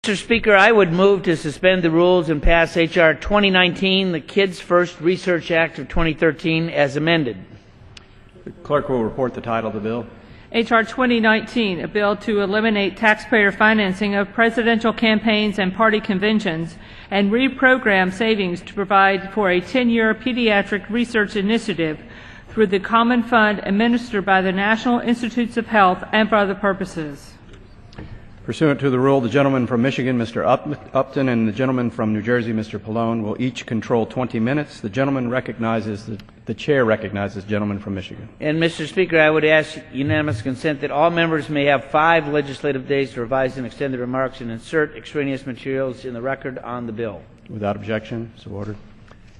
Mr. Speaker, I would move to suspend the rules and pass H.R. 2019, the Kids First Research Act of 2013, as amended. The clerk will report the title of the bill. H.R. 2019, a bill to eliminate taxpayer financing of presidential campaigns and party conventions and reprogram savings to provide for a 10-year pediatric research initiative through the Common Fund administered by the National Institutes of Health and for other purposes. Pursuant to the rule, the gentleman from Michigan, Mr. Upton, and the gentleman from New Jersey, Mr. Pallone, will each control 20 minutes. The chair recognizes the gentleman from Michigan. And, Mr. Speaker, I would ask unanimous consent that all members may have 5 legislative days to revise and extend their remarks and insert extraneous materials in the record on the bill. Without objection, so ordered.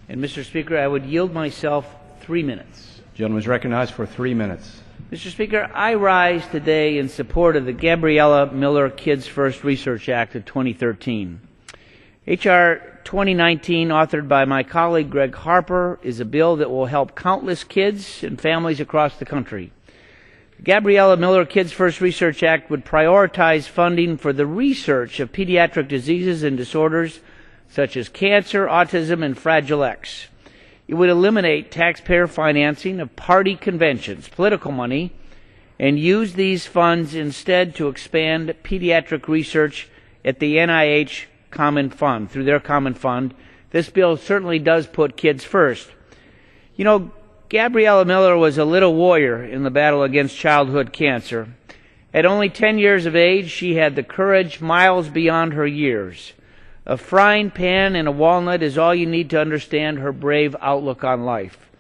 And, Mr. Speaker, I would yield myself 3 minutes. The gentleman is recognized for 3 minutes. Mr. Speaker, I rise today in support of the Gabriella Miller Kids First Research Act of 2013. H.R. 2019, authored by my colleague Greg Harper, is a bill that will help countless kids and families across the country. The Gabriella Miller Kids First Research Act would prioritize funding for the research of pediatric diseases and disorders such as cancer, autism, and Fragile X. It would eliminate taxpayer financing of party conventions, political money, and use these funds instead to expand pediatric research at the NIH Common Fund, through their Common Fund. This bill certainly does put kids first. You know, Gabriella Miller was a little warrior in the battle against childhood cancer. At only 10 years of age, she had the courage miles beyond her years. A frying pan and a walnut is all you need to understand her brave outlook on life.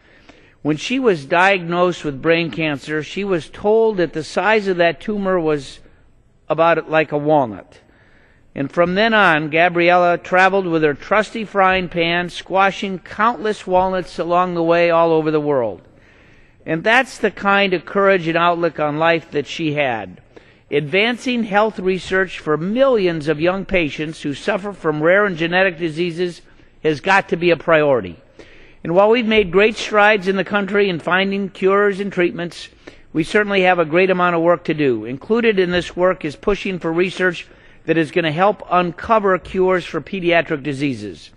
When she was diagnosed with brain cancer, she was told that the size of that tumor was about like a walnut. And from then on, Gabriella traveled with her trusty frying pan, squashing countless walnuts along the way all over the world. And that's the kind of courage and outlook on life that she had. Advancing health research for millions of young patients who suffer from rare and genetic diseases has got to be a priority. And while we've made great strides in the country in finding cures and treatments, we certainly have a great amount of work to do. Included in this work is pushing for research that is going to help uncover cures for pediatric diseases.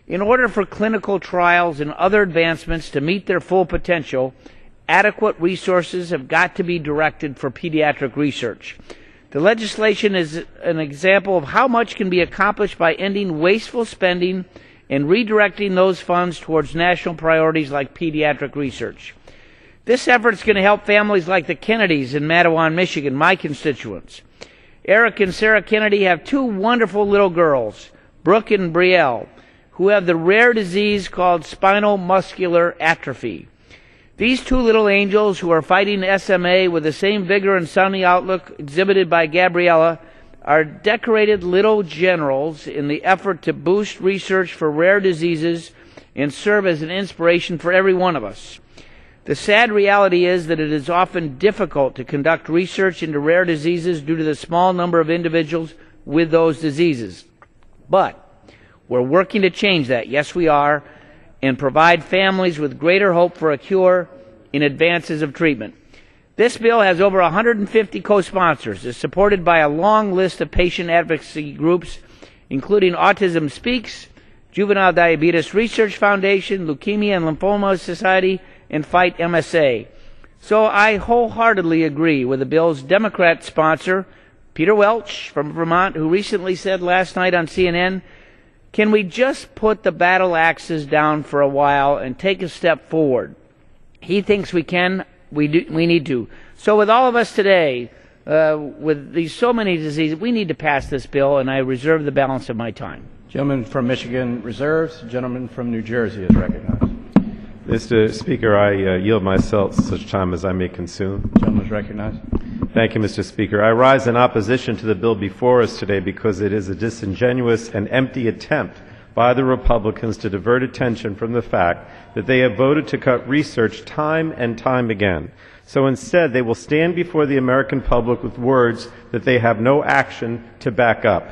In order for clinical trials and other advancements to meet their full potential, adequate resources have got to be directed for pediatric research. The legislation is an example of how much can be accomplished by ending wasteful spending and redirecting those funds towards national priorities like pediatric research. This effort is going to help families like the Kennedys in Mattawan, Michigan, my constituents. Eric and Sarah Kennedy have 2 wonderful little girls, Brooke and Brielle, who have the rare disease called spinal muscular atrophy. These 2 little angels, who are fighting SMA with the same vigor and sunny outlook exhibited by Gabriella, are decorated little generals in the effort to boost research for rare diseases and serve as an inspiration for every one of us. The sad reality is that it is often difficult to conduct research into rare diseases due to the small number of individuals with those diseases. But we're working to change that, yes we are, and provide families with greater hope for a cure in advances of treatment. This bill has over 150 co-sponsors, is supported by a long list of patient advocacy groups, including Autism Speaks, Juvenile Diabetes Research Foundation, Leukemia and Lymphoma Society, and Fight MSA. So I wholeheartedly agree with the bill's Democrat sponsor, Peter Welch from Vermont, who recently said last night on CNN, "Can we just put the battle axes down for a while and take a step forward?" He thinks we can. We need to. So with all of us today, with these so many diseases, we need to pass this bill, and I reserve the balance of my time. Gentleman from Michigan reserves. Gentleman from New Jersey is recognized. Mr. Speaker, I yield myself such time as I may consume. Gentleman is recognized. Thank you, Mr. Speaker. I rise in opposition to the bill before us today because it is a disingenuous and empty attempt by the Republicans to divert attention from the fact that they have voted to cut research time and time again. So instead, they will stand before the American public with words that they have no action to back up.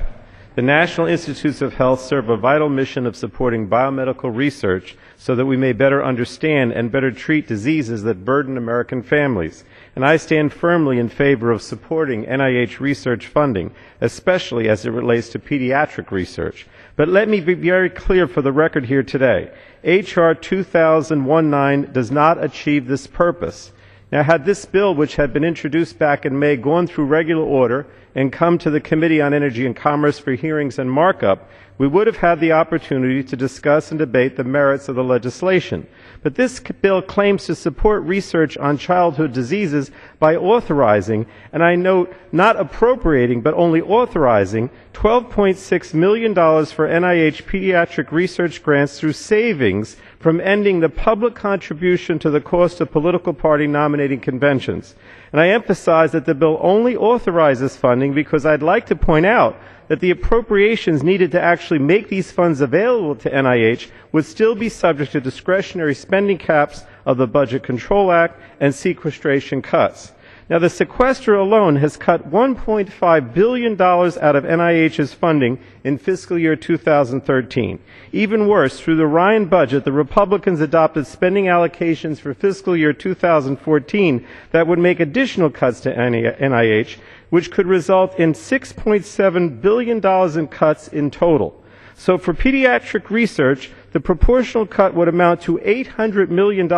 The National Institutes of Health serve a vital mission of supporting biomedical research so that we may better understand and better treat diseases that burden American families. And I stand firmly in favor of supporting NIH research funding, especially as it relates to pediatric research. But let me be very clear for the record here today. H.R. 2019 does not achieve this purpose. Now, had this bill, which had been introduced back in May, gone through regular order and come to the Committee on Energy and Commerce for hearings and markup, we would have had the opportunity to discuss and debate the merits of the legislation. But this bill claims to support research on childhood diseases by authorizing, and I note not appropriating, but only authorizing, $12.6 million for NIH pediatric research grants through savings from ending the public contribution to the cost of political party nominating conventions. And I emphasize that the bill only authorizes funding because I'd like to point out that the appropriations needed to actually make these funds available to NIH would still be subject to discretionary spending caps of the Budget Control Act and sequestration cuts. Now, the sequester alone has cut $1.5 billion out of NIH's funding in fiscal year 2013. Even worse, through the Ryan budget, the Republicans adopted spending allocations for fiscal year 2014 that would make additional cuts to NIH, which could result in $6.7 billion in cuts in total. So for pediatric research, the proportional cut would amount to $800 million,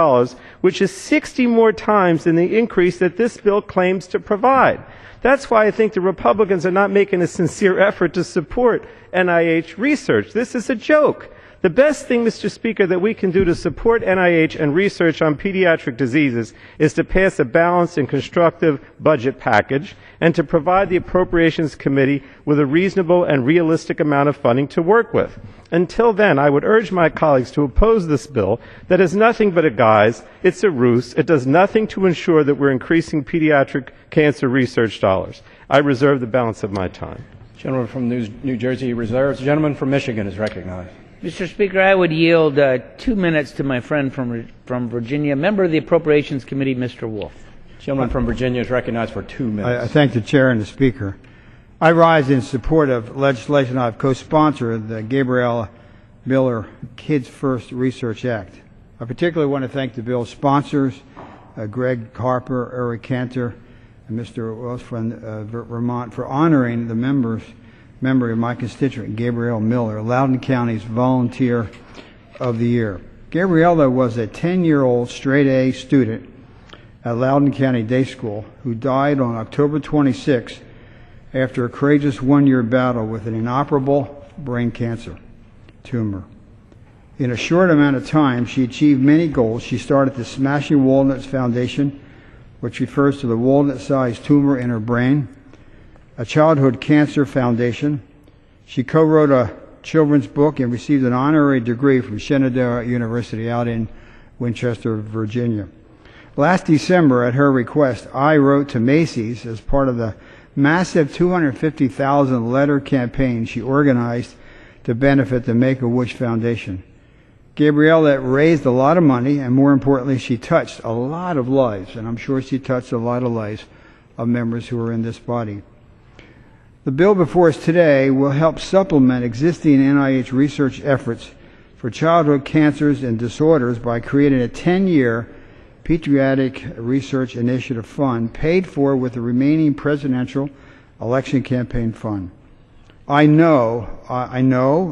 which is 60 more times than the increase that this bill claims to provide. That's why I think the Republicans are not making a sincere effort to support NIH research. This is a joke. The best thing, Mr. Speaker, that we can do to support NIH and research on pediatric diseases is to pass a balanced and constructive budget package and to provide the Appropriations Committee with a reasonable and realistic amount of funding to work with. Until then, I would urge my colleagues to oppose this bill that is nothing but a guise. It's a ruse. It does nothing to ensure that we're increasing pediatric cancer research dollars. I reserve the balance of my time. Gentleman from New Jersey reserves. The gentleman from Michigan is recognized. Mr. Speaker, I would yield 2 minutes to my friend from Virginia, member of the Appropriations Committee, Mr. Wolf. Gentleman from Virginia is recognized for 2 minutes. I thank the Chair and the Speaker. I rise in support of legislation I've co-sponsored, the Gabriella Miller Kids First Research Act. I particularly want to thank the bill's sponsors, Greg Harper, Eric Cantor, and Mr. Wells from Vermont, for honoring the memory of my constituent, Gabrielle Miller, Loudoun County's Volunteer of the Year. Gabriella was a 10-year-old straight-A student at Loudoun County Day School who died on October 26 after a courageous one-year battle with an inoperable brain cancer tumor. In a short amount of time, she achieved many goals. She started the Smashing Walnuts Foundation, which refers to the walnut-sized tumor in her brain, a childhood cancer foundation. She co-wrote a children's book and received an honorary degree from Shenandoah University out in Winchester, Virginia. Last December, at her request, I wrote to Macy's as part of the massive 250,000 letter campaign she organized to benefit the Make-A-Wish Foundation. Gabriella raised a lot of money, and more importantly, she touched a lot of lives, and I'm sure she touched a lot of lives of members who are in this body. The bill before us today will help supplement existing NIH research efforts for childhood cancers and disorders by creating a 10-year Pediatric Research Initiative Fund paid for with the remaining presidential election campaign fund. I know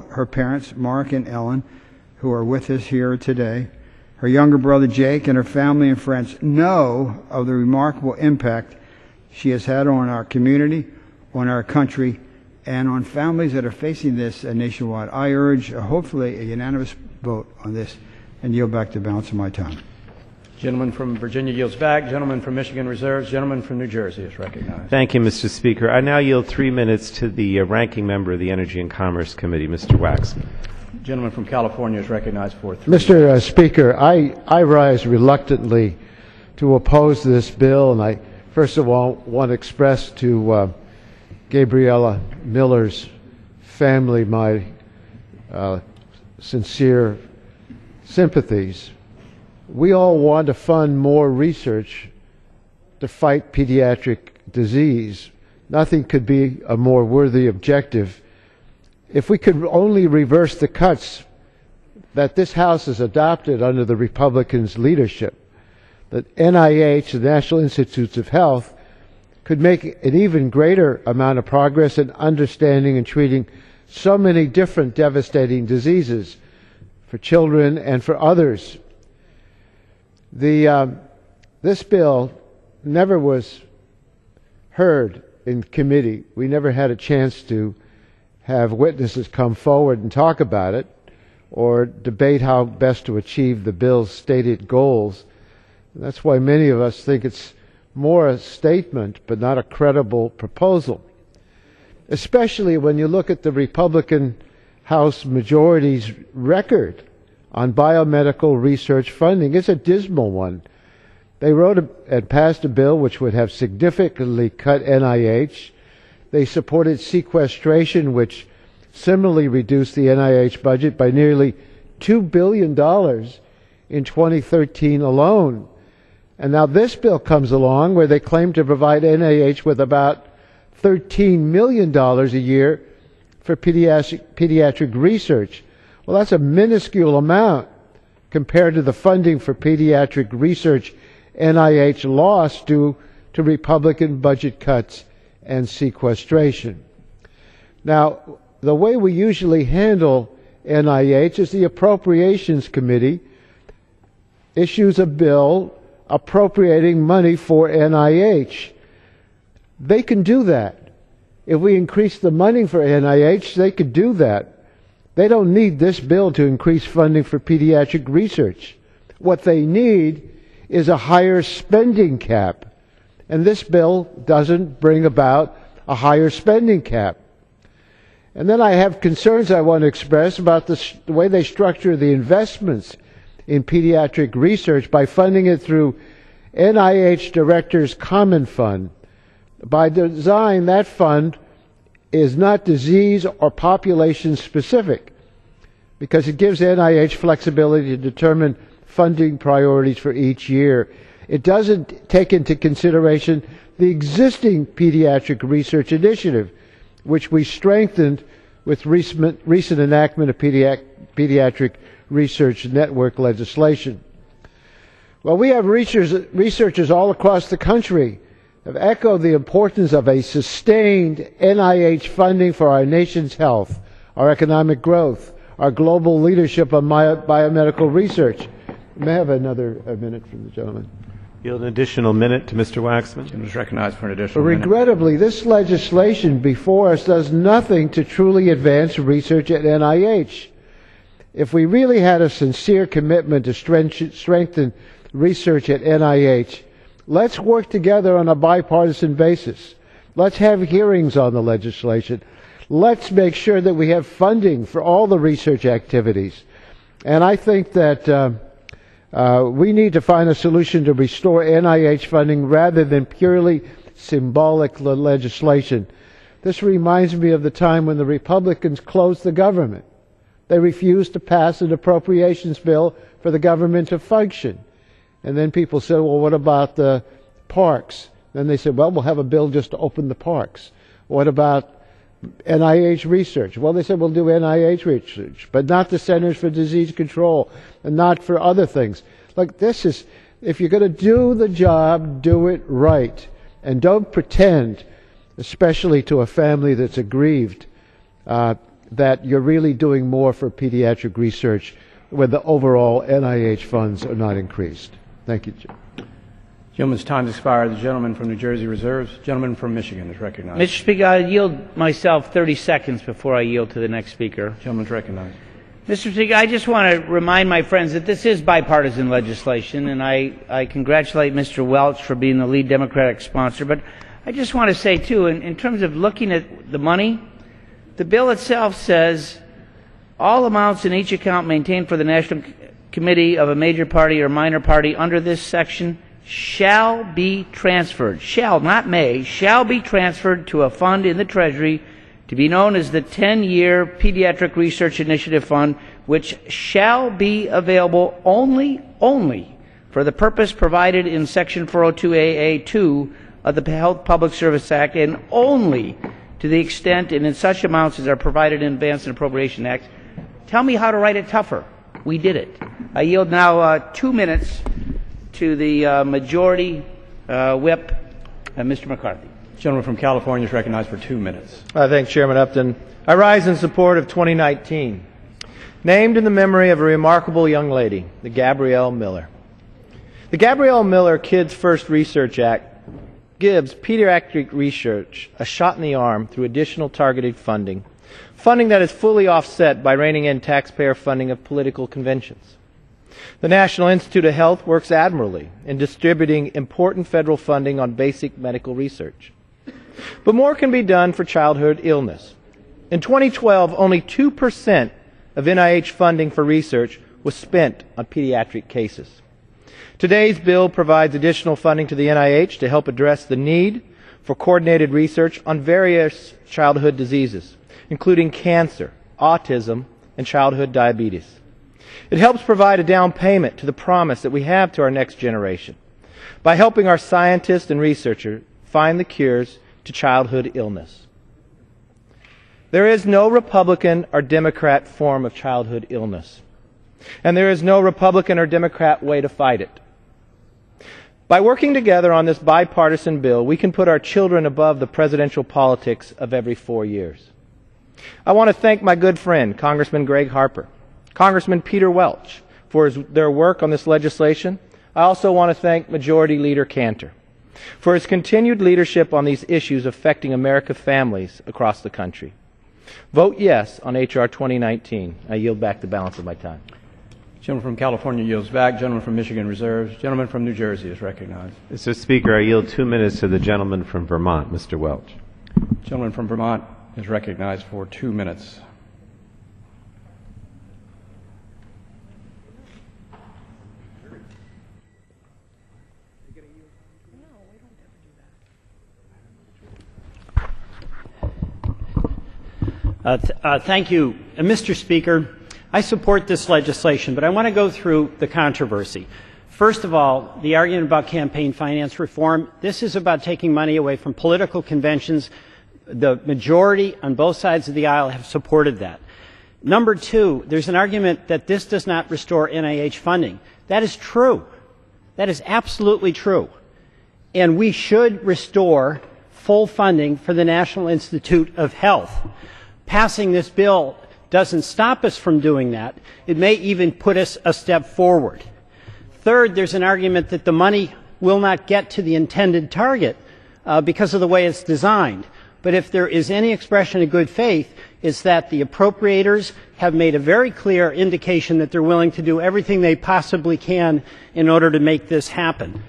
her parents, Mark and Ellen, who are with us here today, her younger brother Jake, and her family and friends know of the remarkable impact she has had on our community, on our country, and on families that are facing this nationwide. I urge, hopefully, a unanimous vote on this and yield back the balance of my time. Gentleman from Virginia yields back. Gentleman from Michigan reserves. Gentleman from New Jersey is recognized. Thank you, Mr. Speaker. I now yield 3 minutes to the ranking member of the Energy and Commerce Committee, Mr. Waxman. Gentleman from California is recognized for 3 minutes. Mr. Speaker, I rise reluctantly to oppose this bill, and I first of all want to express to Gabriella Miller's family my sincere sympathies. We all want to fund more research to fight pediatric disease. Nothing could be a more worthy objective if we could only reverse the cuts that this House has adopted under the Republicans' leadership, that NIH, the National Institutes of Health, could make an even greater amount of progress in understanding and treating so many different devastating diseases for children and for others. This bill never was heard in committee. We never had a chance to have witnesses come forward and talk about it or debate how best to achieve the bill's stated goals. And that's why many of us think it's more a statement but not a credible proposal, especially when you look at the Republican House majority's record on biomedical research funding. It's a dismal one. They wrote and passed a bill which would have significantly cut NIH. They supported sequestration, which similarly reduced the NIH budget by nearly $2 billion in 2013 alone. And now this bill comes along where they claim to provide NIH with about $13 million a year for pediatric research. Well, that's a minuscule amount compared to the funding for pediatric research NIH lost due to Republican budget cuts and sequestration. Now, the way we usually handle NIH is the Appropriations Committee issues a bill appropriating money for NIH. They can do that. If we increase the money for NIH, they could do that. They don't need this bill to increase funding for pediatric research. What they need is a higher spending cap. And this bill doesn't bring about a higher spending cap. And then I have concerns I want to express about the way they structure the investments in pediatric research by funding it through NIH Director's Common Fund. By design, that fund is not disease or population specific because it gives NIH flexibility to determine funding priorities for each year. It doesn't take into consideration the existing pediatric research initiative, which we strengthened with recent enactment of pediatric research network legislation. Well, we have researchers all across the country have echoed the importance of a sustained NIH funding for our nation's health, our economic growth, our global leadership on biomedical research. May I have another minute from the gentleman? Yield an additional minute to Mr. Waxman. Gentleman is recognized for an additional minute. Regrettably, this legislation before us does nothing to truly advance research at NIH. If we really had a sincere commitment to strengthen research at NIH, let's work together on a bipartisan basis. Let's have hearings on the legislation. Let's make sure that we have funding for all the research activities. And I think that we need to find a solution to restore NIH funding rather than purely symbolic legislation. This reminds me of the time when the Republicans closed the government. They refused to pass an appropriations bill for the government to function. And then people said, well, what about the parks? Then they said, well, we'll have a bill just to open the parks. What about NIH research? Well, they said, we'll do NIH research, but not the Centers for Disease Control and not for other things. Like, this is, if you're going to do the job, do it right. And don't pretend, especially to a family that's aggrieved, that you're really doing more for pediatric research when the overall NIH funds are not increased. Thank you, Jim. Gentleman's time has expired. The gentleman from New Jersey reserves. Gentleman from Michigan is recognized. Mr. Speaker, I yield myself 30 seconds before I yield to the next speaker. Gentleman's recognized. Mr. Speaker, I just want to remind my friends that this is bipartisan legislation, and I congratulate Mr. Welch for being the lead Democratic sponsor. But I just want to say, too, in terms of looking at the money, the bill itself says all amounts in each account maintained for the National Committee of a major party or minor party under this section shall be transferred, shall, not may, shall be transferred to a fund in the Treasury to be known as the 10-year Pediatric Research Initiative Fund, which shall be available only for the purpose provided in Section 402AA2 of the Health Public Service Act, and only to the extent and in such amounts as are provided in advance in Appropriation Act. Tell me how to write it tougher. We did it. I yield now 2 minutes to the Majority Whip, Mr. McCarthy. The gentleman from California is recognized for 2 minutes. Thanks, Chairman Upton. I rise in support of 2019, named in the memory of a remarkable young lady, the Gabrielle Miller. The Gabrielle Miller Kids First Research Act gives pediatric research a shot in the arm through additional targeted funding that is fully offset by reining in taxpayer funding of political conventions. The National Institute of Health works admirably in distributing important federal funding on basic medical research. But more can be done for childhood illness. In 2012, only 2% of NIH funding for research was spent on pediatric cases. Today's bill provides additional funding to the NIH to help address the need for coordinated research on various childhood diseases, including cancer, autism, and childhood diabetes. It helps provide a down payment to the promise that we have to our next generation by helping our scientists and researchers find the cures to childhood illness. There is no Republican or Democrat form of childhood illness, and there is no Republican or Democrat way to fight it. By working together on this bipartisan bill, we can put our children above the presidential politics of every 4 years. I want to thank my good friend, Congressman Greg Harper, Congressman Peter Welch, for their work on this legislation. I also want to thank Majority Leader Cantor for his continued leadership on these issues affecting American families across the country. Vote yes on H.R. 2019. I yield back the balance of my time. Gentleman from California yields back. Gentleman from Michigan reserves. Gentleman from New Jersey is recognized. Mr. Speaker, I yield 2 minutes to the gentleman from Vermont, Mr. Welch. Gentleman from Vermont is recognized for 2 minutes. Thank you. Mr. Speaker, I support this legislation, but I want to go through the controversy. First of all, the argument about campaign finance reform. This is about taking money away from political conventions. The majority on both sides of the aisle have supported that. Number two, there's an argument that this does not restore NIH funding. That is true. That is absolutely true. And we should restore full funding for the National Institute of Health. Passing this bill doesn't stop us from doing that. It may even put us a step forward. Third, there's an argument that the money will not get to the intended target because of the way it's designed. But if there is any expression of good faith, it's that the appropriators have made a very clear indication that they're willing to do everything they possibly can in order to make this happen.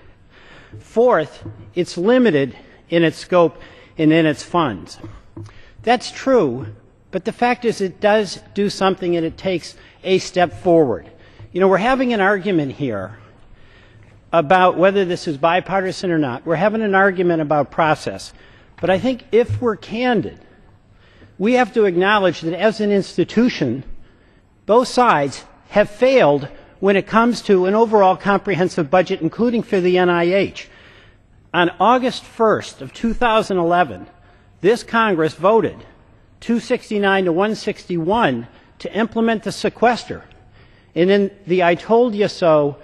Fourth, it's limited in its scope and in its funds. That's true. But the fact is it does do something and it takes a step forward. You know, we're having an argument here about whether this is bipartisan or not. We're having an argument about process. But I think if we're candid, we have to acknowledge that as an institution, both sides have failed when it comes to an overall comprehensive budget, including for the NIH. On August 1st of 2011, this Congress voted 269 to 161 to implement the sequester. And in the I told you so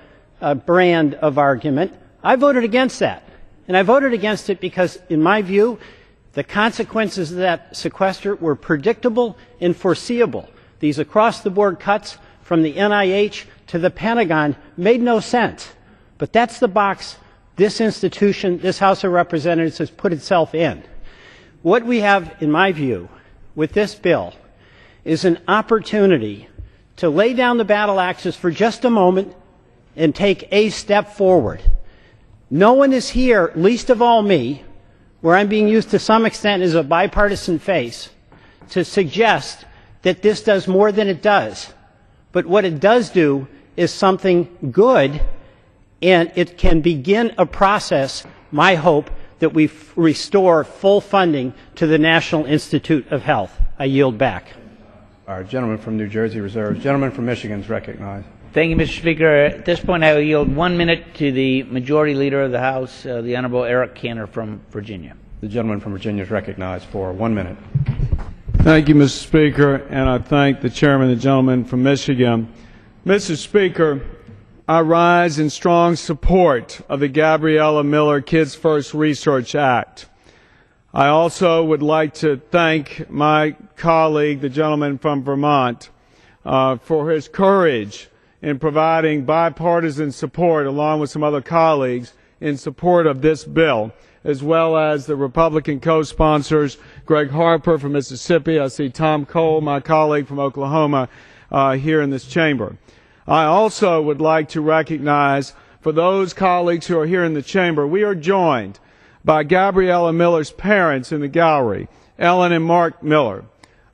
brand of argument, I voted against that. And I voted against it because, in my view, the consequences of that sequester were predictable and foreseeable. These across-the-board cuts from the NIH to the Pentagon made no sense. But that's the box this institution, this House of Representatives, has put itself in. What we have, in my view, with this bill is an opportunity to lay down the battle axes for just a moment and take a step forward. No one is here, least of all me, where I'm being used to some extent as a bipartisan face, to suggest that this does more than it does. But what it does do is something good, and it can begin a process, my hope, that we restore full funding to the National Institute of Health. I yield back. Our gentleman from New Jersey reserves. Gentleman from Michigan is recognized. Thank you, Mr. Speaker. At this point, I will yield 1 minute to the Majority Leader of the House, the Honorable Eric Cantor from Virginia. The gentleman from Virginia is recognized for 1 minute. Thank you, Mr. Speaker, and I thank the chairman, the gentleman from Michigan. Mr. Speaker, I rise in strong support of the Gabriella Miller Kids First Research Act. I also would like to thank my colleague, the gentleman from Vermont, for his courage in providing bipartisan support, along with some other colleagues, in support of this bill, as well as the Republican co-sponsors, Greg Harper from Mississippi. I see Tom Cole, my colleague from Oklahoma, here in this chamber. I also would like to recognize, for those colleagues who are here in the chamber, we are joined by Gabriella Miller's parents in the gallery, Ellen and Mark Miller.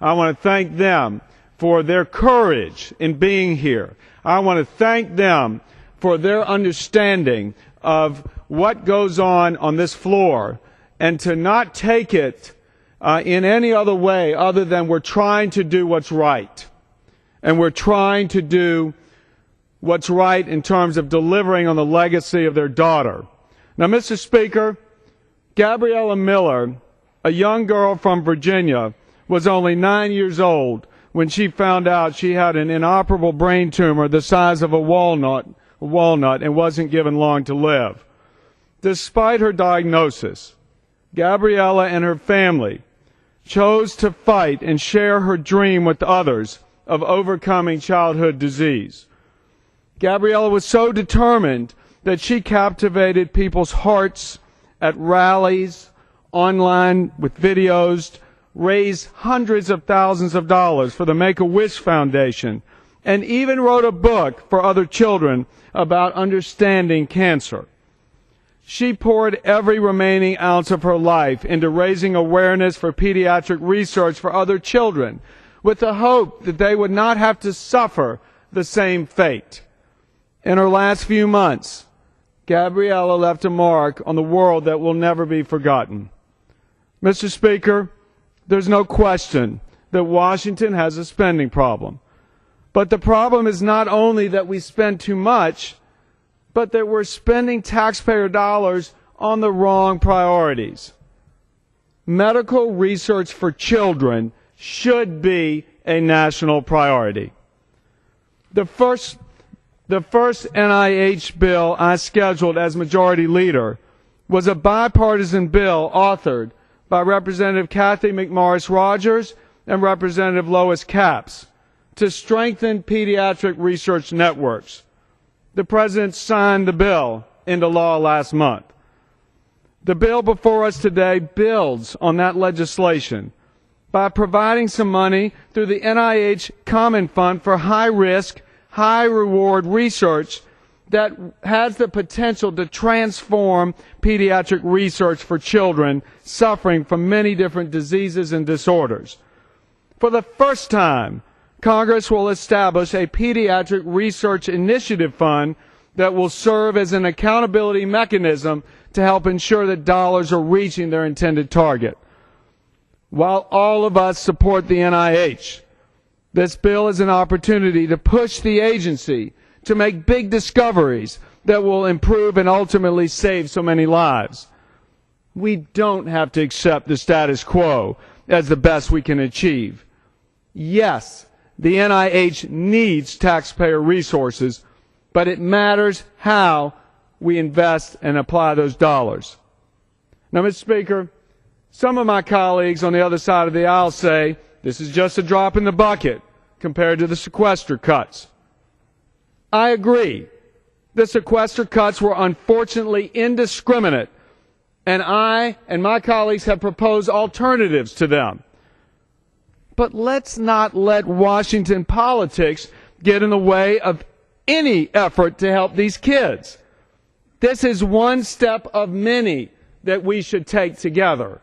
I want to thank them for their courage in being here. I want to thank them for their understanding of what goes on this floor, and to not take it in any other way other than we're trying to do what's right. And we're trying to do what's right in terms of delivering on the legacy of their daughter. Now, Mr. Speaker, Gabriella Miller, a young girl from Virginia, was only 9 years old when she found out she had an inoperable brain tumor the size of a walnut and wasn't given long to live. Despite her diagnosis, Gabriella and her family chose to fight and share her dream with others of overcoming childhood disease. Gabriella was so determined that she captivated people's hearts at rallies, online with videos, raised hundreds of thousands of dollars for the Make-A-Wish Foundation, and even wrote a book for other children about understanding cancer. She poured every remaining ounce of her life into raising awareness for pediatric research for other children, with the hope that they would not have to suffer the same fate. In her last few months, Gabriella left a mark on the world that will never be forgotten. Mr. Speaker, there's no question that Washington has a spending problem. But the problem is not only that we spend too much, but that we're spending taxpayer dollars on the wrong priorities. Medical research for children should be a national priority. The first NIH bill I scheduled as majority leader was a bipartisan bill authored by Representative Kathy McMorris Rogers and Representative Lois Capps to strengthen pediatric research networks. The President signed the bill into law last month. The bill before us today builds on that legislation by providing some money through the NIH Common Fund for high-risk, high-reward research that has the potential to transform pediatric research for children suffering from many different diseases and disorders. For the first time, Congress will establish a Pediatric Research Initiative Fund that will serve as an accountability mechanism to help ensure that dollars are reaching their intended target. While all of us support the NIH, this bill is an opportunity to push the agency to make big discoveries that will improve and ultimately save so many lives. We don't have to accept the status quo as the best we can achieve. Yes, the NIH needs taxpayer resources, but it matters how we invest and apply those dollars. Now, Mr. Speaker, some of my colleagues on the other side of the aisle say this is just a drop in the bucket compared to the sequester cuts. I agree. The sequester cuts were unfortunately indiscriminate, and I and my colleagues have proposed alternatives to them. But let's not let Washington politics get in the way of any effort to help these kids. This is one step of many that we should take together.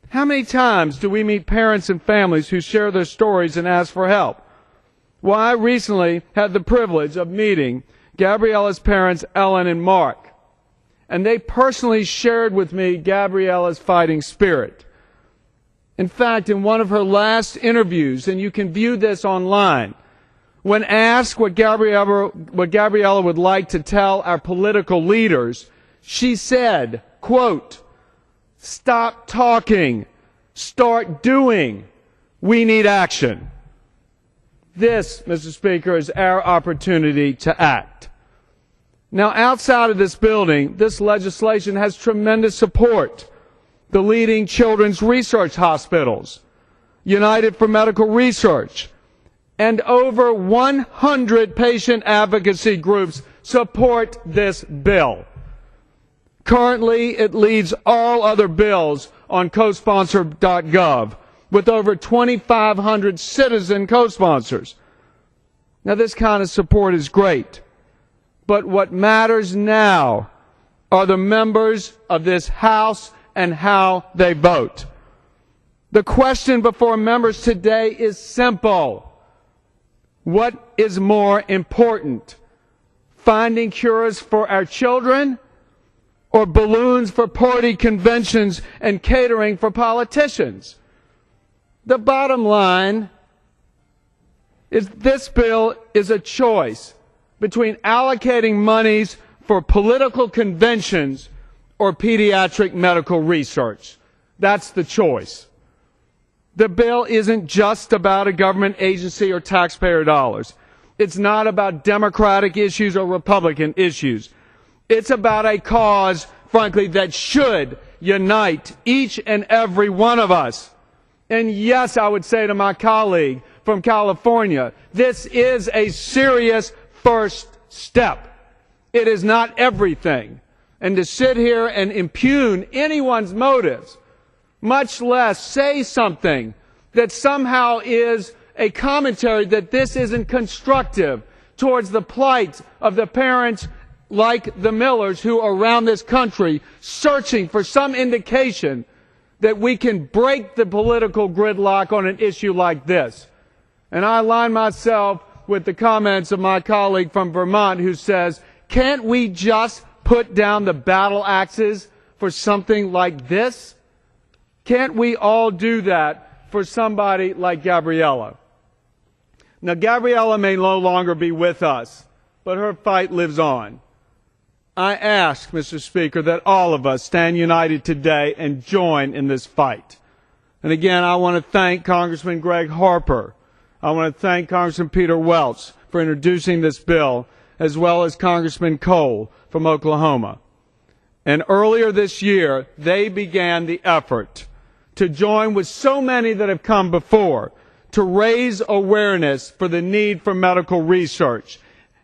How many times do we meet parents and families who share their stories and ask for help? Well, I recently had the privilege of meeting Gabriella's parents, Ellen and Mark, and they personally shared with me Gabriella's fighting spirit. In fact, in one of her last interviews, and you can view this online, when asked what Gabriella would like to tell our political leaders, she said, quote, Stop talking. Start doing. We need action. This, Mr. Speaker, is our opportunity to act. Now, outside of this building, this legislation has tremendous support. The leading children's research hospitals, United for Medical Research, and over 100 patient advocacy groups support this bill. Currently, it leads all other bills on cosponsor.gov with over 2,500 citizen co-sponsors. Now, this kind of support is great, but what matters now are the members of this House and how they vote. The question before members today is simple. What is more important? Finding cures for our children or balloons for party conventions and catering for politicians? The bottom line is this bill is a choice between allocating monies for political conventions or pediatric medical research. That's the choice. The bill isn't just about a government agency or taxpayer dollars. It's not about Democratic issues or Republican issues. It's about a cause, frankly, that should unite each and every one of us. And yes, I would say to my colleague from California, this is a serious first step. It is not everything. And to sit here and impugn anyone's motives, much less say something that somehow is a commentary that this isn't constructive towards the plight of the parents like the Millers who are around this country searching for some indication that we can break the political gridlock on an issue like this. And I align myself with the comments of my colleague from Vermont who says, can't we just put down the battle axes for something like this? Can't we all do that for somebody like Gabriella? Now, Gabriella may no longer be with us, but her fight lives on. I ask, Mr. Speaker, that all of us stand united today and join in this fight. And again, I want to thank Congressman Greg Harper. I want to thank Congressman Peter Welch for introducing this bill, as well as Congressman Cole from Oklahoma. And earlier this year, they began the effort to join with so many that have come before to raise awareness for the need for medical research.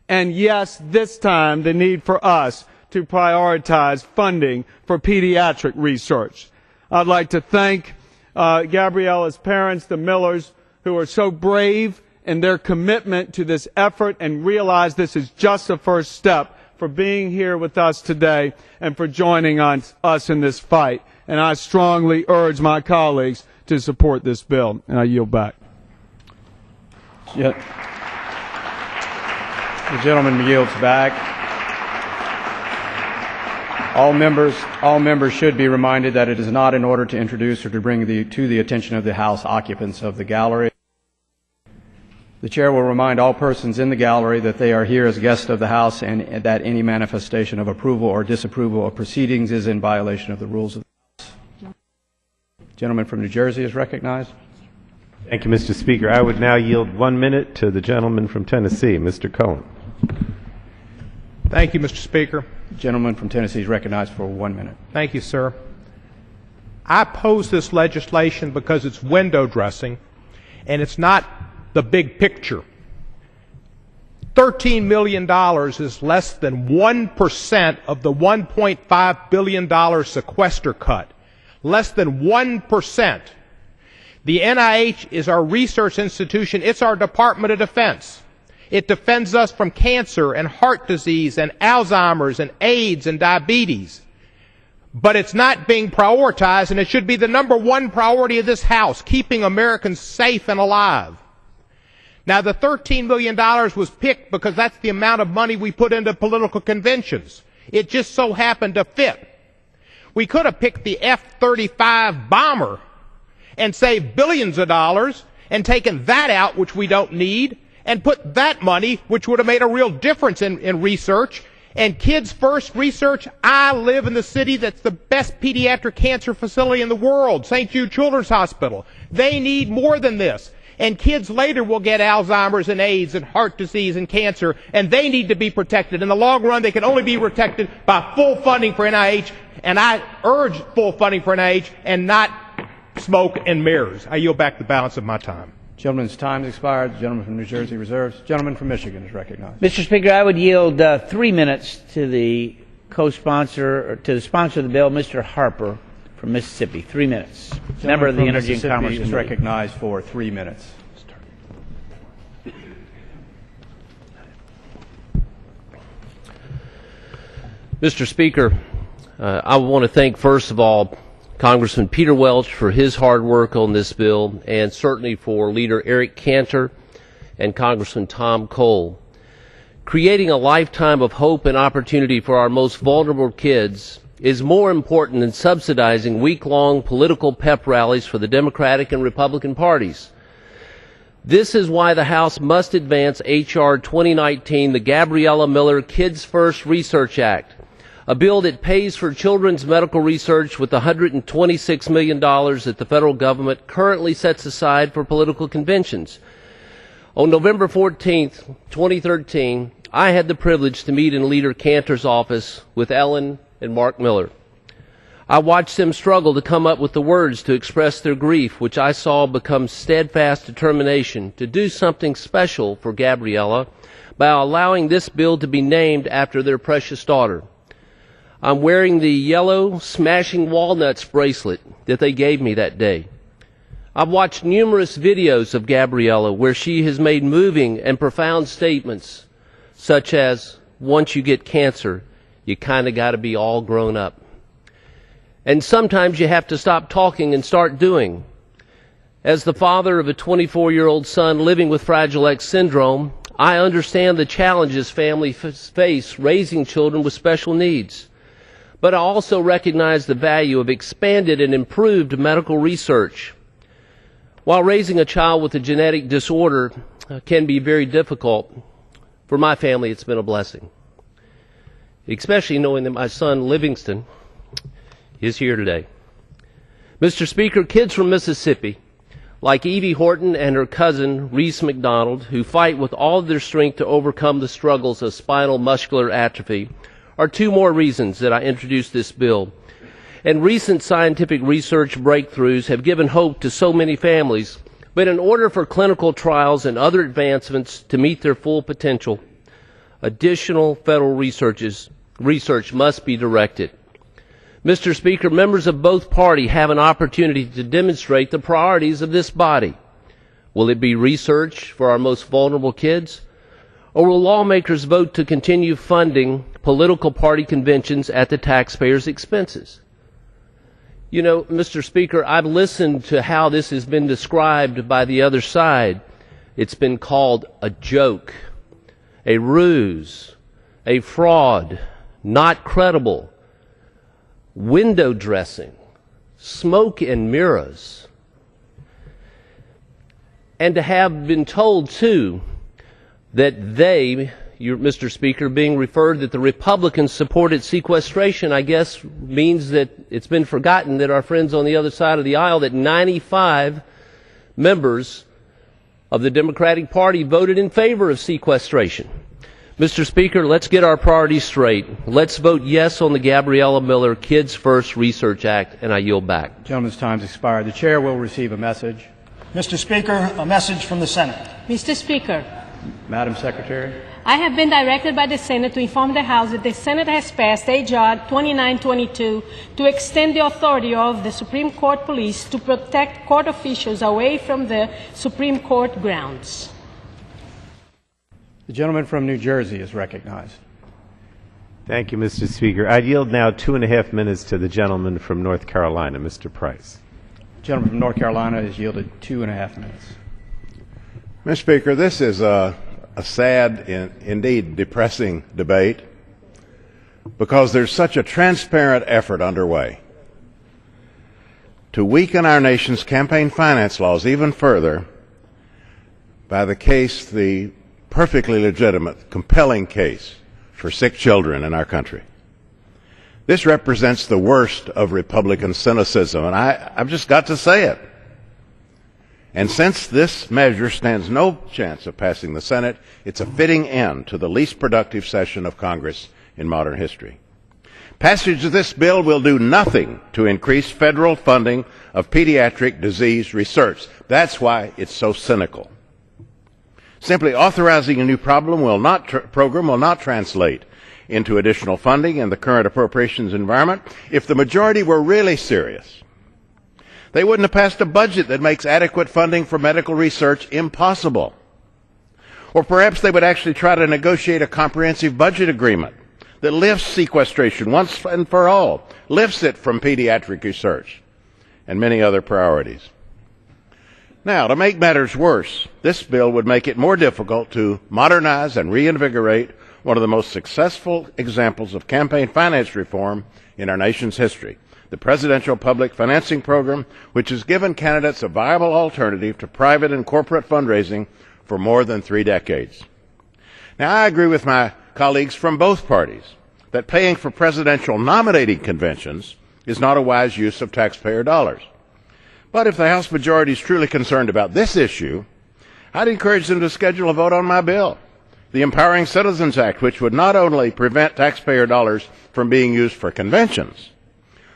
And yes, this time the need for us to prioritize funding for pediatric research. I'd like to thank Gabriella's parents, the Millers, who are so brave in their commitment to this effort and realize this is just a first step, for being here with us today and for joining us in this fight. And I strongly urge my colleagues to support this bill. And I yield back. Yeah. The gentleman yields back. All members should be reminded that it is not in order to introduce or to bring to the attention of the House occupants of the gallery. The chair will remind all persons in the gallery that they are here as guests of the House and that any manifestation of approval or disapproval of proceedings is in violation of the rules of the House. Gentleman from New Jersey is recognized. Thank you, Mr. Speaker. I would now yield 1 minute to the gentleman from Tennessee, Mr. Cohen. Thank you, Mr. Speaker. The gentleman from Tennessee is recognized for 1 minute. Thank you, sir. I oppose this legislation because it's window dressing, and it's not the big picture. $13 million is less than 1% of the $1.5 billion sequester cut. Less than 1%. The NIH is our research institution. It's our Department of Defense. It defends us from cancer and heart disease and Alzheimer's and AIDS and diabetes. But it's not being prioritized, and it should be the #1 priority of this House, keeping Americans safe and alive. Now, the $13 million was picked because that's the amount of money we put into political conventions. It just so happened to fit. We could have picked the F-35 bomber and saved billions of dollars and taken that out, which we don't need, and put that money, which would have made a real difference in research, And Kids First Research, I live in the city that's the best pediatric cancer facility in the world, St. Jude Children's Hospital. They need more than this. And kids later will get Alzheimer's and AIDS and heart disease and cancer, and they need to be protected. In the long run, they can only be protected by full funding for NIH, and I urge full funding for NIH and not smoke and mirrors. I yield back the balance of my time. Gentleman's time has expired. The gentleman from New Jersey reserves. Gentleman from Michigan is recognized. Mr. Speaker, I would yield 3 minutes to the co-sponsor, or to the sponsor of the bill, Mr. Harper from Mississippi. 3 minutes. Member of the Energy and Commerce is Committee. recognized for 3 minutes. Mr. Speaker, I want to thank, first of all, Congressman Peter Welch for his hard work on this bill, and certainly for Leader Eric Cantor and Congressman Tom Cole. Creating a lifetime of hope and opportunity for our most vulnerable kids is more important than subsidizing week-long political pep rallies for the Democratic and Republican parties. This is why the House must advance H.R. 2019, the Gabriella Miller Kids First Research Act, a bill that pays for children's medical research with $126 million that the federal government currently sets aside for political conventions. On November 14, 2013, I had the privilege to meet in Leader Cantor's office with Ellen and Mark Miller. I watched them struggle to come up with the words to express their grief, which I saw become steadfast determination to do something special for Gabriella by allowing this bill to be named after their precious daughter. I'm wearing the yellow Smashing Walnuts bracelet that they gave me that day. I've watched numerous videos of Gabriella where she has made moving and profound statements such as, once you get cancer, you kind of got to be all grown up. And sometimes you have to stop talking and start doing. As the father of a 24-year-old son living with Fragile X syndrome, I understand the challenges families face raising children with special needs. But I also recognize the value of expanded and improved medical research. While raising a child with a genetic disorder can be very difficult, for my family it's been a blessing. Especially knowing that my son Livingston is here today. Mr. Speaker, kids from Mississippi, like Evie Horton and her cousin Reese McDonald, who fight with all of their strength to overcome the struggles of spinal muscular atrophy, are two more reasons that I introduced this bill. And recent scientific research breakthroughs have given hope to so many families, but in order for clinical trials and other advancements to meet their full potential, additional federal research must be directed. Mr. Speaker, members of both parties have an opportunity to demonstrate the priorities of this body. Will it be research for our most vulnerable kids? Or will lawmakers vote to continue funding political party conventions at the taxpayers' expenses? You know, Mr. Speaker, I've listened to how this has been described by the other side. It's been called a joke, a ruse, a fraud, not credible, window dressing, smoke and mirrors. And to have been told, too, that they, Mr. Speaker, being referred that the Republicans supported sequestration, I guess means that it's been forgotten that our friends on the other side of the aisle, that 95 members of the Democratic Party voted in favor of sequestration. Mr. Speaker, let's get our priorities straight. Let's vote yes on the Gabriella Miller Kids First Research Act, and I yield back. Gentleman's time has expired. The chair will receive a message. Mr. Speaker, a message from the Senate. Mr. Speaker, Madam Secretary. I have been directed by the Senate to inform the House that the Senate has passed H.R. 2922 to extend the authority of the Supreme Court police to protect court officials away from the Supreme Court grounds. The gentleman from New Jersey is recognized. Thank you, Mr. Speaker. I yield now 2.5 minutes to the gentleman from North Carolina, Mr. Price. The gentleman from North Carolina is yielded 2.5 minutes. Mr. Speaker, this is a sad and indeed depressing debate because there's such a transparent effort underway to weaken our nation's campaign finance laws even further by the perfectly legitimate, compelling case for sick children in our country. This represents the worst of Republican cynicism, and I've just got to say it. And since this measure stands no chance of passing the Senate, it's a fitting end to the least productive session of Congress in modern history. Passage of this bill will do nothing to increase federal funding of pediatric disease research. That's why it's so cynical. Simply authorizing a new program will not translate into additional funding in the current appropriations environment. If the majority were really serious, they wouldn't have passed a budget that makes adequate funding for medical research impossible. Or perhaps they would actually try to negotiate a comprehensive budget agreement that lifts sequestration once and for all, lifts it from pediatric research and many other priorities. Now, to make matters worse, this bill would make it more difficult to modernize and reinvigorate one of the most successful examples of campaign finance reform in our nation's history, the Presidential Public Financing Program, which has given candidates a viable alternative to private and corporate fundraising for more than 3 decades. Now, I agree with my colleagues from both parties that paying for presidential nominating conventions is not a wise use of taxpayer dollars. But if the House majority is truly concerned about this issue, I'd encourage them to schedule a vote on my bill, the Empowering Citizens Act, which would not only prevent taxpayer dollars from being used for conventions,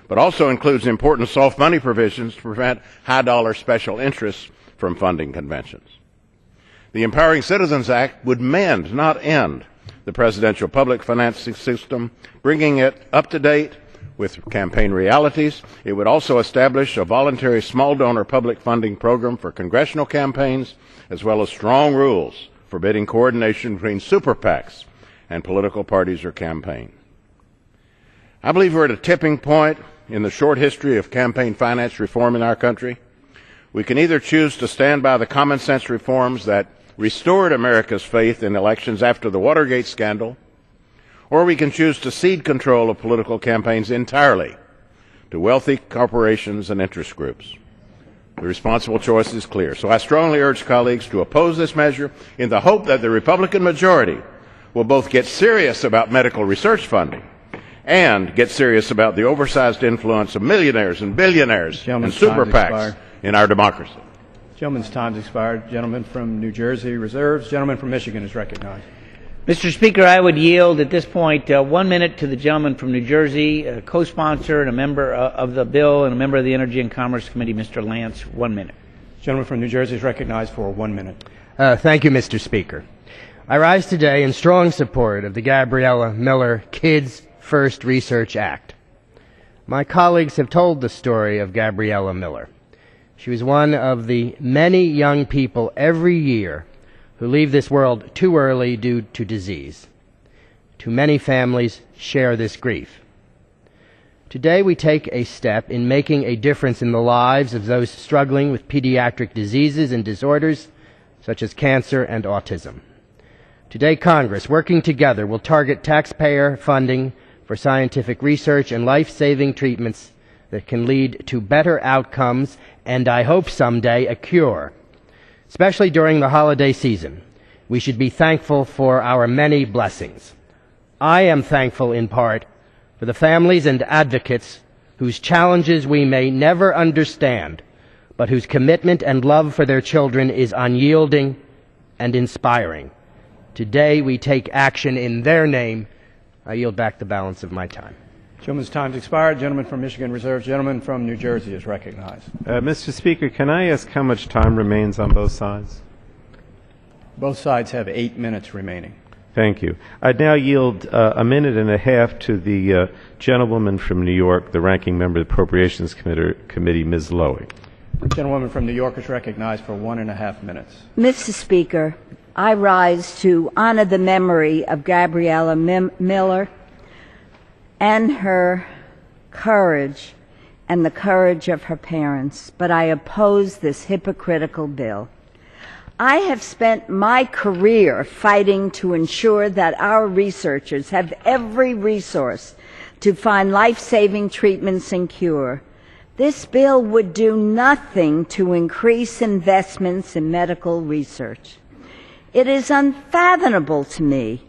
but also includes important soft money provisions to prevent high-dollar special interests from funding conventions. The Empowering Citizens Act would mend, not end, the presidential public financing system, bringing it up to date with campaign realities. It would also establish a voluntary small donor public funding program for congressional campaigns, as well as strong rules forbidding coordination between super PACs and political parties or campaigns. I believe we're at a tipping point in the short history of campaign finance reform in our country. We can either choose to stand by the common sense reforms that restored America's faith in elections after the Watergate scandal, or we can choose to cede control of political campaigns entirely to wealthy corporations and interest groups. The responsible choice is clear. So I strongly urge colleagues to oppose this measure in the hope that the Republican majority will both get serious about medical research funding and get serious about the oversized influence of millionaires and billionaires and super PACs in our democracy. Gentleman's time's expired. Gentleman from New Jersey reserves. Gentleman from Michigan is recognized. Mr. Speaker, I would yield at this point 1 minute to the gentleman from New Jersey, a co-sponsor and a member of the bill and a member of the Energy and Commerce Committee, Mr. Lance. 1 minute. Gentleman from New Jersey is recognized for 1 minute. Thank you, Mr. Speaker. I rise today in strong support of the Gabriella Miller Kids First Research Act. My colleagues have told the story of Gabriella Miller. She was one of the many young people every year who leave this world too early due to disease. Too many families share this grief. Today we take a step in making a difference in the lives of those struggling with pediatric diseases and disorders such as cancer and autism. Today Congress, working together, will target taxpayer funding for scientific research and life-saving treatments that can lead to better outcomes and, I hope someday, a cure. Especially during the holiday season, we should be thankful for our many blessings. I am thankful in part for the families and advocates whose challenges we may never understand, but whose commitment and love for their children is unyielding and inspiring. Today we take action in their name. I yield back the balance of my time. Gentleman's time's expired. Gentleman from Michigan reserves. Gentleman from New Jersey is recognized. Mr. Speaker, can I ask how much time remains on both sides? Both sides have 8 minutes remaining. Thank you. I now yield a minute and a half to the gentlewoman from New York, the ranking member of the Appropriations Committee, Ms. Lowy. The gentlewoman from New York is recognized for 1.5 minutes. Mr. Speaker, I rise to honor the memory of Gabriella Miller and her courage and the courage of her parents, but I oppose this hypocritical bill. I have spent my career fighting to ensure that our researchers have every resource to find life-saving treatments and cure. This bill would do nothing to increase investments in medical research. It is unfathomable to me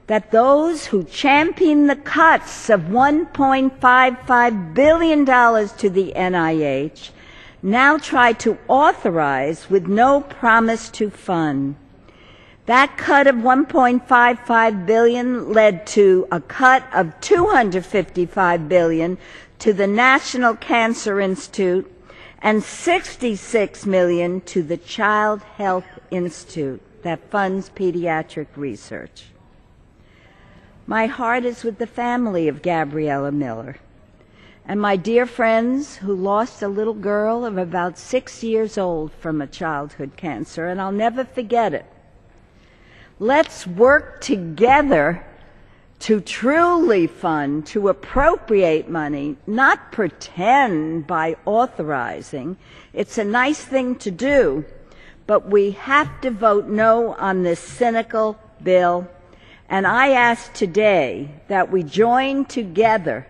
that those who champion the cuts of $1.55 billion to the NIH now try to authorize with no promise to fund. That cut of $1.55 billion led to a cut of $255 billion to the National Cancer Institute and $66 million to the Child Health Institute that funds pediatric research. My heart is with the family of Gabriella Miller and my dear friends who lost a little girl of about 6 years old from a childhood cancer, and I'll never forget it. Let's work together to truly fund, to appropriate money, not pretend by authorizing. It's a nice thing to do, but we have to vote no on this cynical bill. And I ask today that we join together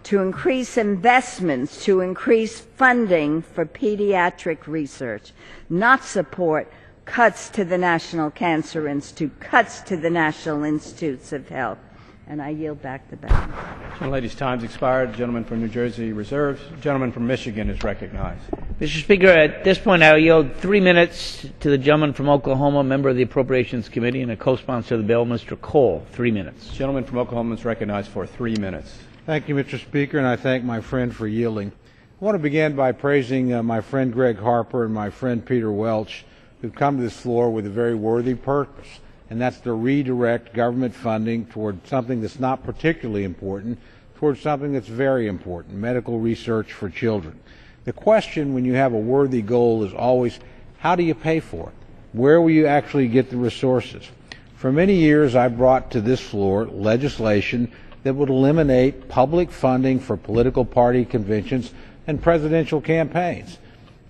to increase investments, to increase funding for pediatric research, not support cuts to the National Cancer Institute, cuts to the National Institutes of Health. And I yield back the balance. Gentlelady's time's expired. The gentleman from New Jersey reserves. The gentleman from Michigan is recognized. Mr. Speaker, at this point I yield 3 minutes to the gentleman from Oklahoma, member of the Appropriations Committee and a co-sponsor of the bill, Mr. Cole. 3 minutes. The gentleman from Oklahoma is recognized for 3 minutes. Thank you, Mr. Speaker, and I thank my friend for yielding. I want to begin by praising my friend Greg Harper and my friend Peter Welch, who've come to this floor with a very worthy purpose, and that's to redirect government funding toward something that's not particularly important, towards something that's very important, medical research for children. The question when you have a worthy goal is always, how do you pay for it? Where will you actually get the resources? For many years, I brought to this floor legislation that would eliminate public funding for political party conventions and presidential campaigns.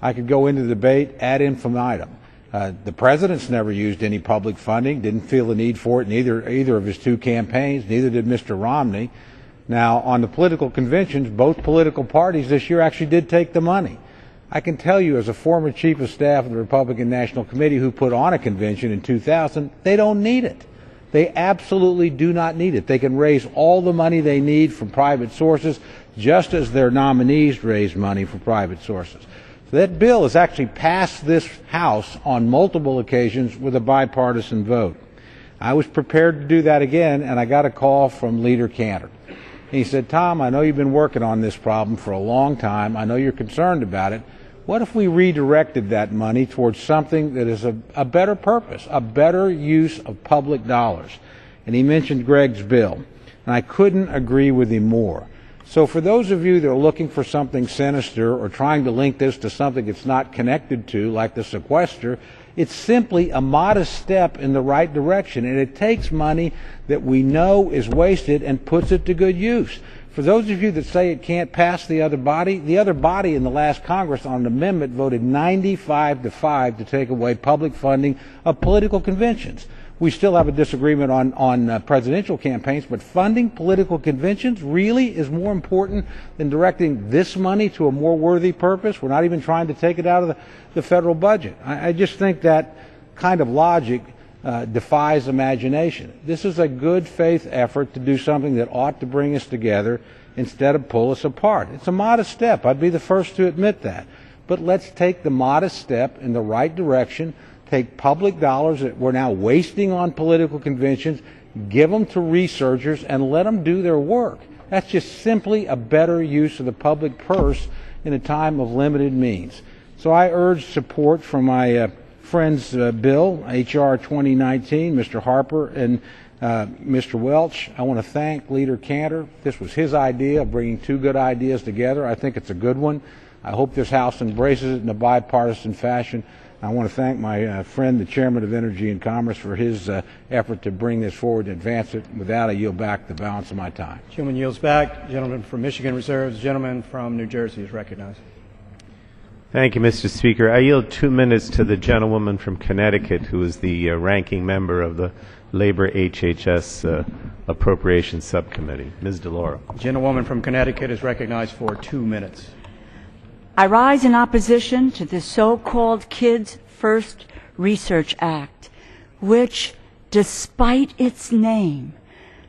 I could go into the debate ad infinitum. The president's never used any public funding, didn't feel the need for it in either of his two campaigns, neither did Mr. Romney. Now, on the political conventions, both political parties this year actually did take the money. I can tell you, as a former chief of staff of the Republican National Committee who put on a convention in 2000, they don't need it. They absolutely do not need it. They can raise all the money they need from private sources, just as their nominees raise money from private sources. So that bill has actually passed this House on multiple occasions with a bipartisan vote. I was prepared to do that again, and I got a call from Leader Cantor. He said, "Tom, I know you've been working on this problem for a long time. I know you're concerned about it. What if we redirected that money towards something that is a better purpose, a better use of public dollars?" And he mentioned Greg's bill, and I couldn't agree with him more. So for those of you that are looking for something sinister or trying to link this to something it's not connected to, like the sequester, it's simply a modest step in the right direction, and it takes money that we know is wasted and puts it to good use. For those of you that say it can't pass the other body in the last Congress on an amendment voted 95-5 to take away public funding of political conventions. We still have a disagreement on presidential campaigns, but funding political conventions really is more important than directing this money to a more worthy purpose. We're not even trying to take it out of the federal budget. I just think that kind of logic defies imagination. This is a good faith effort to do something that ought to bring us together instead of pull us apart. It's a modest step. I'd be the first to admit that. But let's take the modest step in the right direction, take public dollars that we're now wasting on political conventions, give them to researchers, and let them do their work. That's just simply a better use of the public purse in a time of limited means. So I urge support for my friend's bill, H.R. 2019, Mr. Harper and Mr. Welch. I want to thank Leader Cantor. This was his idea of bringing two good ideas together. I think it's a good one. I hope this House embraces it in a bipartisan fashion. I want to thank my friend, the Chairman of Energy and Commerce, for his effort to bring this forward and advance it. With that, I yield back the balance of my time. Gentleman yields back. The gentleman from Michigan reserves. The gentleman from New Jersey is recognized. Thank you, Mr. Speaker. I yield 2 minutes to the gentlewoman from Connecticut, who is the ranking member of the Labor HHS Appropriations Subcommittee. Ms. DeLauro. The gentlewoman from Connecticut is recognized for 2 minutes. I rise in opposition to the so-called Kids First Research Act, which, despite its name,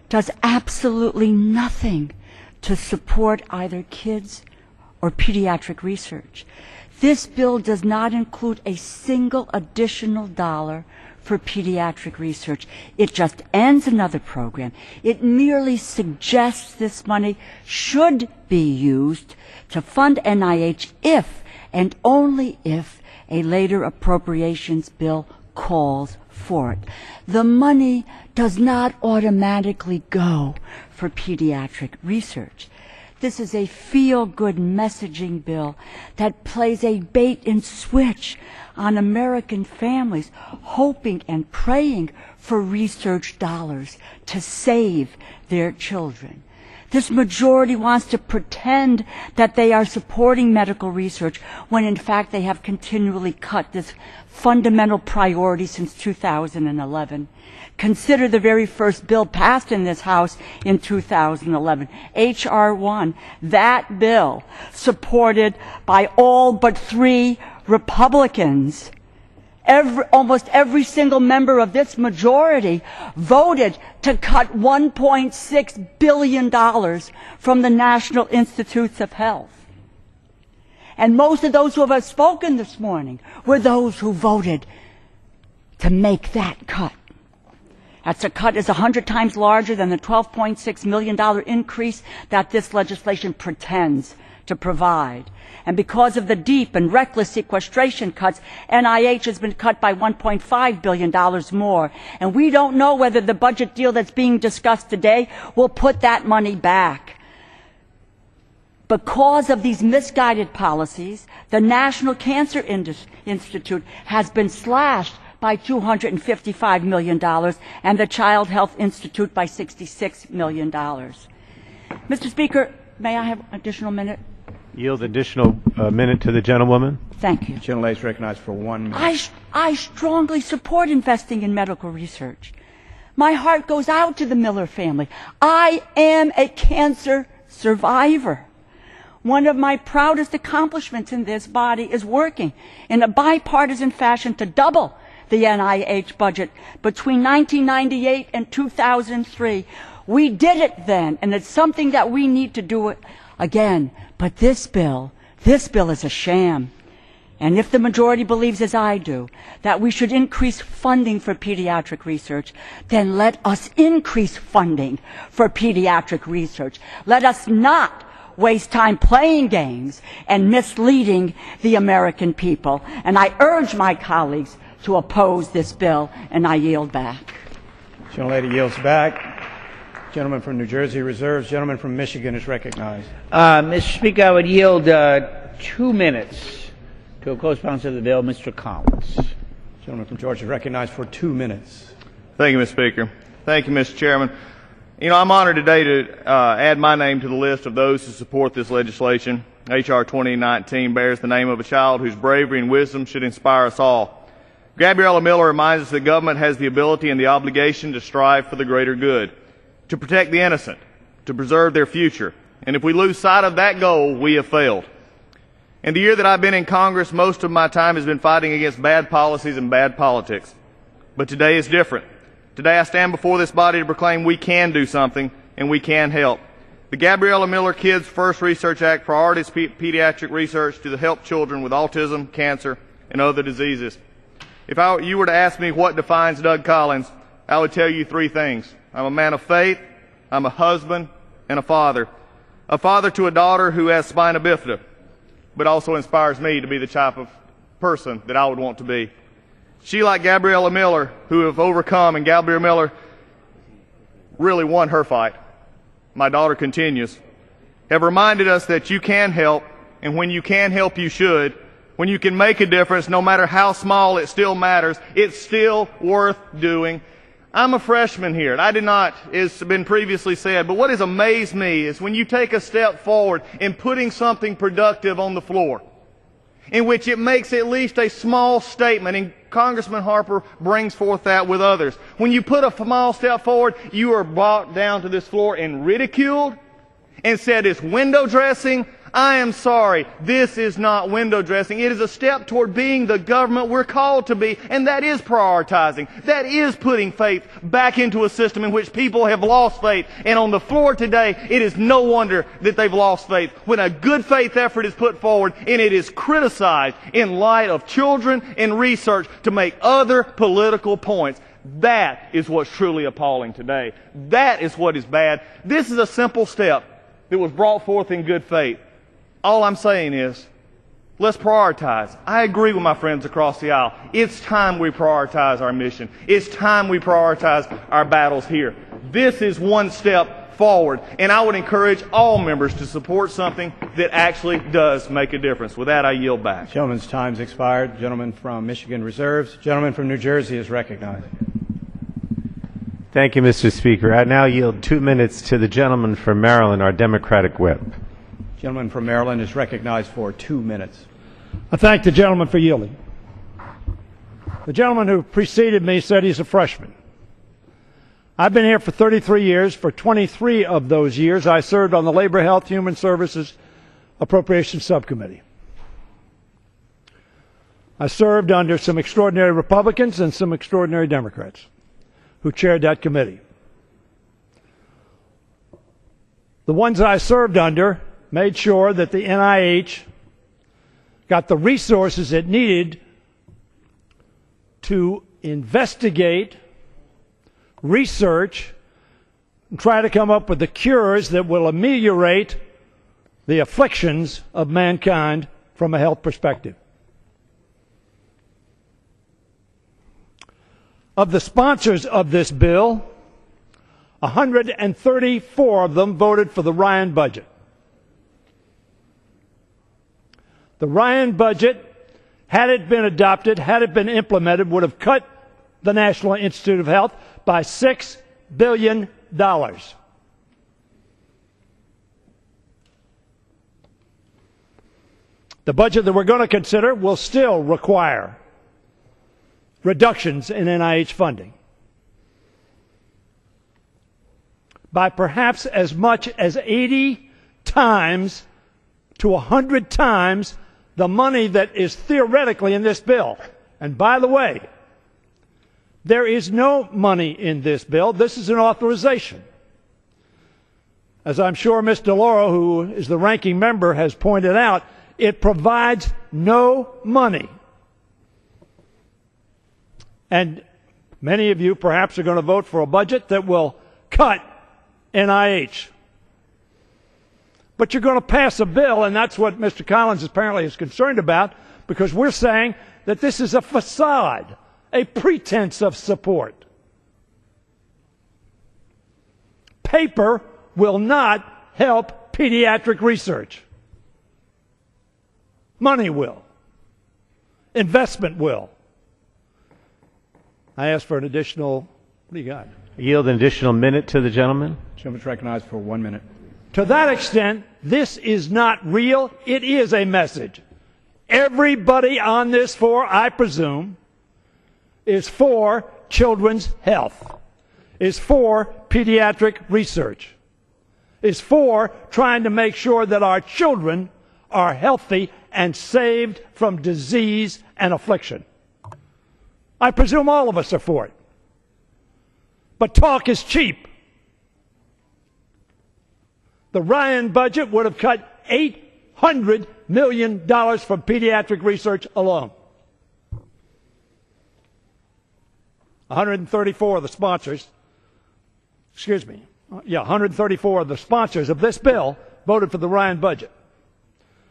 does absolutely nothing to support either kids or pediatric research. This bill does not include a single additional dollar for pediatric research. It just ends another program. It merely suggests this money should be used to fund NIH if and only if a later appropriations bill calls for it. The money does not automatically go for pediatric research. This is a feel-good messaging bill that plays a bait-and-switch on American families, hoping and praying for research dollars to save their children. This majority wants to pretend that they are supporting medical research when in fact they have continually cut this fundamental priority since 2011. Consider the very first bill passed in this House in 2011, H.R. 1. That bill, supported by all but 3 Republicans, almost every single member of this majority voted to cut $1.6 billion from the National Institutes of Health. And most of those who have spoken this morning were those who voted to make that cut. That's a cut is 100 times larger than the $12.6 million increase that this legislation pretends to provide. And because of the deep and reckless sequestration cuts, NIH has been cut by $1.5 billion more. And we don't know whether the budget deal that's being discussed today will put that money back. Because of these misguided policies, the National Cancer Institute has been slashed by $255 million and the Child Health Institute by $66 million. Mr. Speaker, may I have an additional minute? Yield additional minute to the gentlewoman. Thank you. The gentlelady is recognized for 1 minute. I strongly support investing in medical research. My heart goes out to the Miller family. I am a cancer survivor. One of my proudest accomplishments in this body is working in a bipartisan fashion to double the NIH budget between 1998 and 2003. We did it then, and it's something that we need to do it again. But this bill is a sham. And if the majority believes, as I do, that we should increase funding for pediatric research, then let us increase funding for pediatric research. Let us not waste time playing games and misleading the American people. And I urge my colleagues to oppose this bill, and I yield back. Gentlelady yields back. Gentleman from New Jersey reserves. Gentleman from Michigan is recognized. Mr. Speaker, I would yield 2 minutes to a co-sponsor of the bill, Mr. Collins. Gentleman from Georgia is recognized for 2 minutes. Thank you, Mr. Speaker. Thank you, Mr. Chairman. You know, I'm honored today to add my name to the list of those who support this legislation. H.R. 2019 bears the name of a child whose bravery and wisdom should inspire us all. Gabriella Miller reminds us that government has the ability and the obligation to strive for the greater good, to protect the innocent, to preserve their future. And if we lose sight of that goal, we have failed. In the year that I've been in Congress, most of my time has been fighting against bad policies and bad politics. But today is different. Today I stand before this body to proclaim we can do something and we can help. The Gabriella Miller Kids First Research Act priorities pediatric research to help children with autism, cancer, and other diseases. If you were to ask me what defines Doug Collins, I would tell you 3 things. I'm a man of faith, I'm a husband, and a father. A father to a daughter who has spina bifida, but also inspires me to be the type of person that I would want to be. She, like Gabriella Miller, who have overcome, and Gabriella Miller really won her fight. My daughter continues. Have reminded us that you can help, and when you can help, you should. When you can make a difference, no matter how small, it still matters. It's still worth doing. I'm a freshman here, and I did not, as been previously said, but what has amazed me is when you take a step forward in putting something productive on the floor, in which it makes at least a small statement, and Congressman Harper brings forth that with others. When you put a small step forward, you are brought down to this floor and ridiculed and said it's window dressing. I am sorry. This is not window dressing. It is a step toward being the government we're called to be, and that is prioritizing. That is putting faith back into a system in which people have lost faith. And on the floor today, it is no wonder that they've lost faith when a good faith effort is put forward and it is criticized in light of children and research to make other political points. That is what's truly appalling today. That is what is bad. This is a simple step that was brought forth in good faith. All I'm saying is, let's prioritize. I agree with my friends across the aisle. It's time we prioritize our mission. It's time we prioritize our battles here. This is one step forward, and I would encourage all members to support something that actually does make a difference. With that, I yield back. Gentleman's time's expired. Gentleman from Michigan reserves. Gentleman from New Jersey is recognized. Thank you, Mr. Speaker. I now yield 2 minutes to the gentleman from Maryland, our Democratic whip. Gentleman from Maryland is recognized for 2 minutes. I thank the gentleman for yielding. The gentleman who preceded me said he's a freshman. I've been here for 33 years. For 23 of those years, I served on the Labor, Health, Human Services Appropriations Subcommittee. I served under some extraordinary Republicans and some extraordinary Democrats who chaired that committee. The ones I served under made sure that the NIH got the resources it needed to investigate, research, and try to come up with the cures that will ameliorate the afflictions of mankind from a health perspective. Of the sponsors of this bill, 134 of them voted for the Ryan budget. The Ryan budget, had it been adopted, had it been implemented, would have cut the National Institute of Health by $6 billion. The budget that we're going to consider will still require reductions in NIH funding by perhaps as much as 80 times to 100 times the money that is theoretically in this bill. And by the way, there is no money in this bill. This is an authorization. As I'm sure Ms. DeLauro, who is the ranking member, has pointed out, it provides no money. And many of you perhaps are going to vote for a budget that will cut NIH. But you're going to pass a bill, and that's what Mr. Collins apparently is concerned about, because we're saying that this is a facade, a pretense of support. Paper will not help pediatric research. Money will. Investment will. I ask for an additional, what do you got? I yield an additional minute to the gentleman. Gentleman's recognized for 1 minute. To that extent, this is not real. It is a message. Everybody on this floor, I presume, is for children's health, is for pediatric research, is for trying to make sure that our children are healthy and saved from disease and affliction. I presume all of us are for it. But talk is cheap. The Ryan budget would have cut $800 million from pediatric research alone. 134 of the sponsors, 134 of the sponsors of this bill voted for the Ryan budget.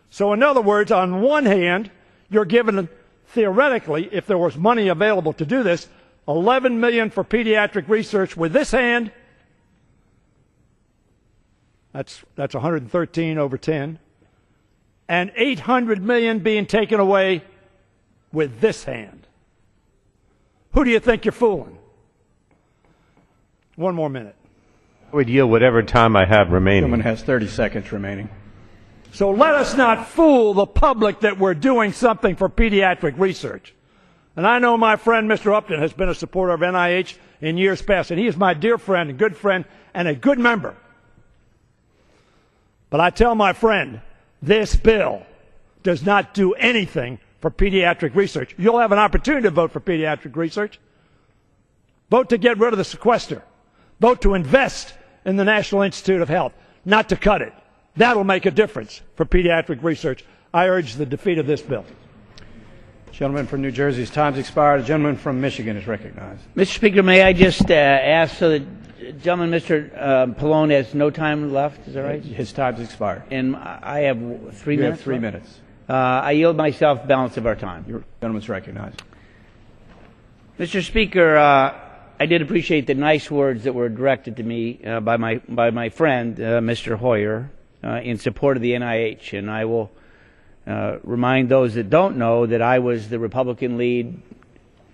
So in other words, on one hand, you're given, theoretically, if there was money available to do this, $11 million for pediatric research with this hand. That's 113 over 10. And $800 million being taken away with this hand. Who do you think you're fooling? 1 more minute. I would yield whatever time I have remaining. Gentleman has 30 seconds remaining. So let us not fool the public that we're doing something for pediatric research. And I know my friend Mr. Upton has been a supporter of NIH in years past, and he is my dear friend and a good member. But I tell my friend This bill does not do anything for pediatric research. You'll have an opportunity to vote for pediatric research. Vote to get rid of the sequester. Vote to invest in the National Institute of Health, not to cut it. That'll make a difference for pediatric research. I urge the defeat of this bill. Gentleman from New Jersey's time's expired. The gentleman from Michigan is recognized. Mr. Speaker, may I just ask so the gentleman, Mr. Pallone, has no time left, is that right? His time's expired. And I have 3 You minutes? have 3 minutes. I yield myself balance of our time. Your gentleman's recognized. Mr. Speaker, I did appreciate the nice words that were directed to me by my friend, Mr. Hoyer, in support of the NIH. And I will remind those that don't know that I was the Republican lead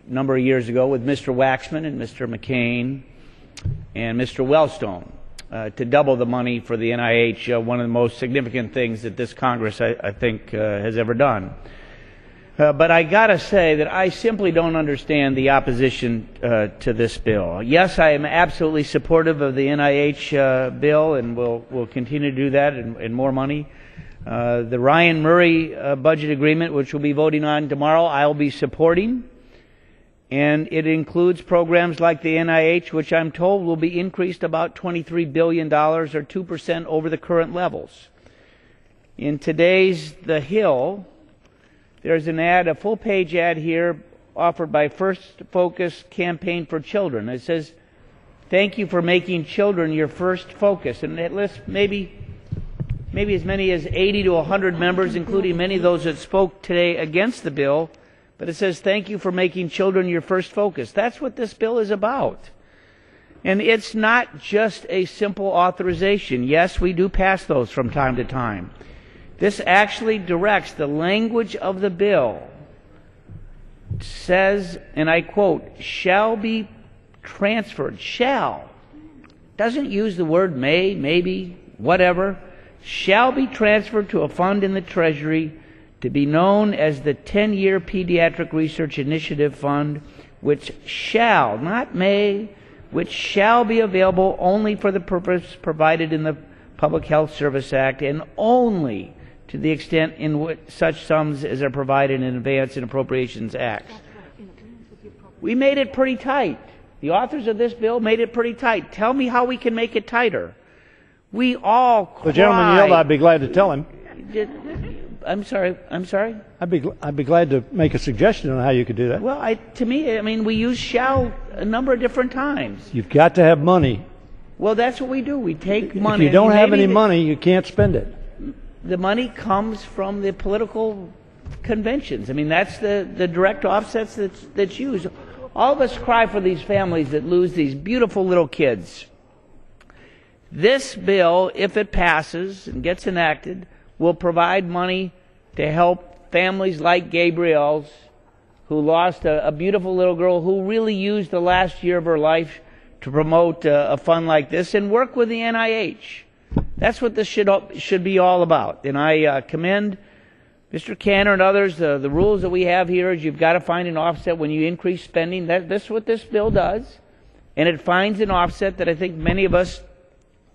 a number of years ago with Mr. Waxman and Mr. McCain and Mr. Wellstone to double the money for the NIH, one of the most significant things that this Congress, I think, has ever done. But I got to say that I simply don't understand the opposition to this bill. Yes, I am absolutely supportive of the NIH bill, and we'll continue to do that and more money. The Ryan Murray budget agreement, which we'll be voting on tomorrow, I'll be supporting. And it includes programs like the NIH, which I'm told will be increased about $23 billion or 2% over the current levels. In today's The Hill, there's an ad, a full-page ad here offered by First Focus Campaign for Children. It says, "Thank you for making children your first focus." And it lists maybe as many as 80 to 100 members, including many of those that spoke today against the bill. But it says, "Thank you for making children your first focus." That's what this bill is about. And it's not just a simple authorization. Yes, we do pass those from time to time. This actually directs the language of the bill. Says, and I quote, "shall be transferred." Shall. Doesn't use the word may, maybe, whatever. Shall be transferred to a fund in the Treasury to be known as the 10-Year Pediatric Research Initiative Fund, which shall, not may, which shall be available only for the purpose provided in the Public Health Service Act and only to the extent in which such sums as are provided in Advance and Appropriations Acts. We made it pretty tight. The authors of this bill made it pretty tight. Tell me how we can make it tighter. We all cried. The gentleman yelled, I'd be glad to tell him. I'm sorry. I'd be glad to make a suggestion on how you could do that. Well, to me, we use shall a number of different times. You've got to have money. Well, that's what we do. We take money. If you don't have any money, you can't spend it. The money comes from the political conventions. That's the direct offsets that's used. All of us cry for these families that lose these beautiful little kids. This bill, if it passes and gets enacted, will provide money to help families like Gabrielle's, who lost a beautiful little girl who really used the last year of her life to promote a fund like this, and work with the NIH. That's what this should be all about. And I commend Mr. Cantor and others. The rules that we have here is you've got to find an offset when you increase spending. That's what this bill does. And it finds an offset that I think many of us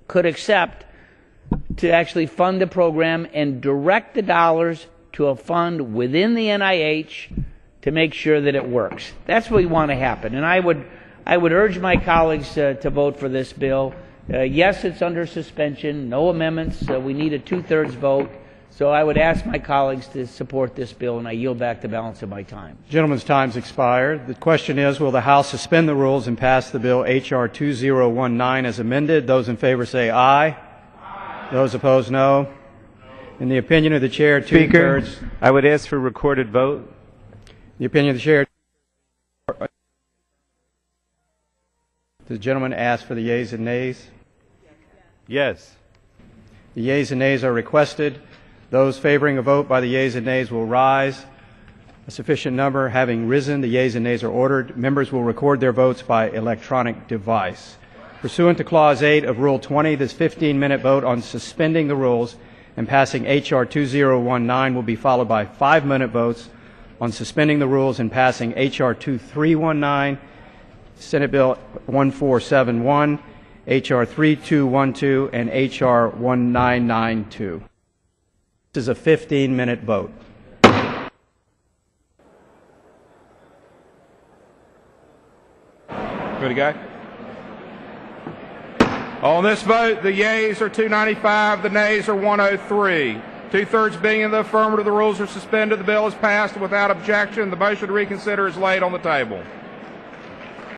could accept to actually fund the program and direct the dollars to a fund within the NIH to make sure that it works. That's what we want to happen. And I would urge my colleagues to vote for this bill. Yes, it's under suspension, no amendments, we need a 2/3 vote. So I would ask my colleagues to support this bill, and I yield back the balance of my time. The gentleman's time's expired. The question is, will the House suspend the rules and pass the bill H.R. 2019 as amended? Those in favor say aye. Aye. Those opposed, no. In the opinion of the chair, two-thirds. I would ask for recorded vote. The opinion of the chair. The gentleman asked for the yeas and nays. Yes. The yeas and nays are requested. Those favoring a vote by the yeas and nays will rise. A sufficient number having risen, the yeas and nays are ordered. Members will record their votes by electronic device. Pursuant to Clause 8 of Rule 20, this 15-minute vote on suspending the rules and passing H.R. 2019 will be followed by 5-minute votes on suspending the rules and passing H.R. 2319, Senate Bill 1471, H.R. 3212, and H.R. 1992. This is a 15-minute vote. Good to go. On this vote, the yeas are 295, the nays are 103. Two-thirds being in the affirmative, the rules are suspended. The bill is passed without objection. The motion to reconsider is laid on the table.